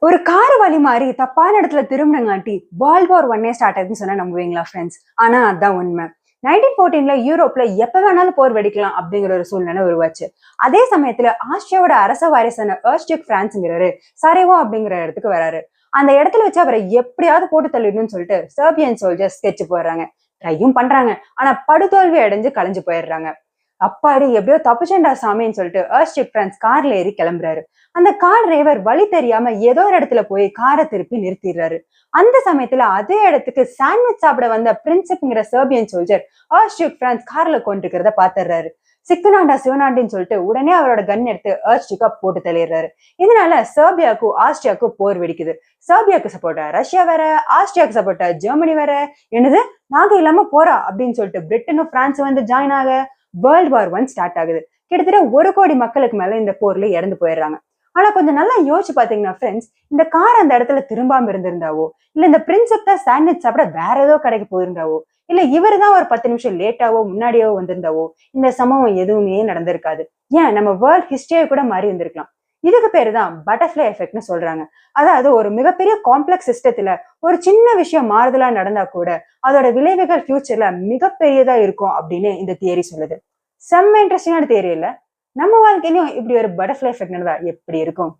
ஒரு கார வழி மாறி தப்பான இடத்துல திரும்பினங்காட்டி வேர்ல்ட் வார் 1 ஸ்டார்ட் ஆகுதுன்னு சொன்னா நம்புவீங்களா ஃப்ரெண்ட்ஸ்? ஆனா அதான் உண்மை. 1914ல யூரோப்ல எப்ப வேணாலும் போர் வெடிக்கலாம் அப்படிங்கிற ஒரு சூழ்நிலை உருவாச்சு. அதே சமயத்துல ஆஸ்திரியாவோட அரச வாரிசான ஆர்ச்டியூக் பிரான்ஸ்ங்கிறவரு சரேவோ அப்படிங்கிற இடத்துக்கு வராரு. அந்த இடத்துல வச்சு அவரை எப்படியாவது போட்டு தள்ளிடணும்னு சொல்லிட்டு சர்பியன் சோல்ஜர்ஸ் ஸ்கெட்ச் போடுறாங்க. ட்ரையும் பண்றாங்க. ஆனா படுதோல்வி அடைஞ்சு கலைஞ்சு போயிடுறாங்க. அப்பாடி எப்படியோ தப்பிச்சேன்டா சாமின்னு சொல்லிட்டு ஆர்ச்டியூக் பிரான்ஸ் கார்ல ஏறி கிளம்புறாரு. அந்த கார் டிரைவர் வழி தெரியாம ஏதோ ஒரு இடத்துல போய் காரை திருப்பி நிறுத்திடுறாரு. அந்த சமயத்துல அதே இடத்துக்கு சாண்ட்விச் சாப்பிட வந்த பிரின்சிப்ங்கிற சர்பியன் சோல்ஜர் ஆர்ச்டியூக் பிரான்ஸ் கார்ல கொண்டிருக்கிறத பாத்துறாரு. சிக்கனாண்டா சிவனாண்டின்னு சொல்லிட்டு உடனே அவரோட கன் எடுத்து ஆர்ச்டியூக்கா போட்டு தள்ளிடுறாரு. இதனால சர்பியாவுக்கும் ஆஸ்திரியாவுக்கும் போர் வெடிக்குது. சர்பியாவுக்கு சப்போர்ட்டா ரஷ்யா வேற, ஆஸ்திரியாவுக்கு சப்போர்ட்டா ஜெர்மனி வேற. என்னது, நாங்க இல்லாம போறா அப்படின்னு சொல்லிட்டு பிரிட்டனும் பிரான்ஸ் வந்து ஜாயின் ஆக வேர்ல்ட் வார் 1 ஸ்டார்ட் ஆகுது. கிட்டத்தட்ட 1 கோடி மக்களுக்கு மேல இந்த போர்ல இறந்து போயிடுறாங்க. ஆனா கொஞ்சம் நல்லா யோசிச்சு பாத்தீங்கன்னா ஃப்ரெண்ட்ஸ், இந்த கார் அந்த இடத்துல திரும்பாம இருந்திருந்தாவோ, இல்ல இந்த பிரின்செப் தான் சாண்ட்விச் சாப்பிட வேற ஏதோ கடைக்கு போயிருந்தாவோ, இல்ல இவரு தான் ஒரு 10 நிமிஷம் லேட்டாவோ முன்னாடியோ வந்திருந்தாவோ, இந்த சம்பவம் எதுவுமே நடந்திருக்காது. ஏன் நம்ம வேர்ல்ட் ஹிஸ்டரியை கூட மாறி இருந்திருக்கலாம். இதுக்கு பேரு தான் பட்டர்ஃபிளை எஃபெக்ட்னு சொல்றாங்க. அதாவது ஒரு மிகப்பெரிய காம்ப்ளெக்ஸ் சிஸ்டத்துல ஒரு சின்ன விஷயம் மாறுதலா நடந்தா கூட அதோட விளைவுகள் ஃபியூச்சர்ல மிகப்பெரியதா இருக்கும் அப்படின்னு இந்த தியரி சொல்லுது. செம்ம இன்ட்ரெஸ்டிங்கான தியரி இல்ல? நம்ம வாழ்க்கையிலும் இப்படி ஒரு பட்டர்ஃபிளை எஃபெக்ட் நடந்தா எப்படி இருக்கும்?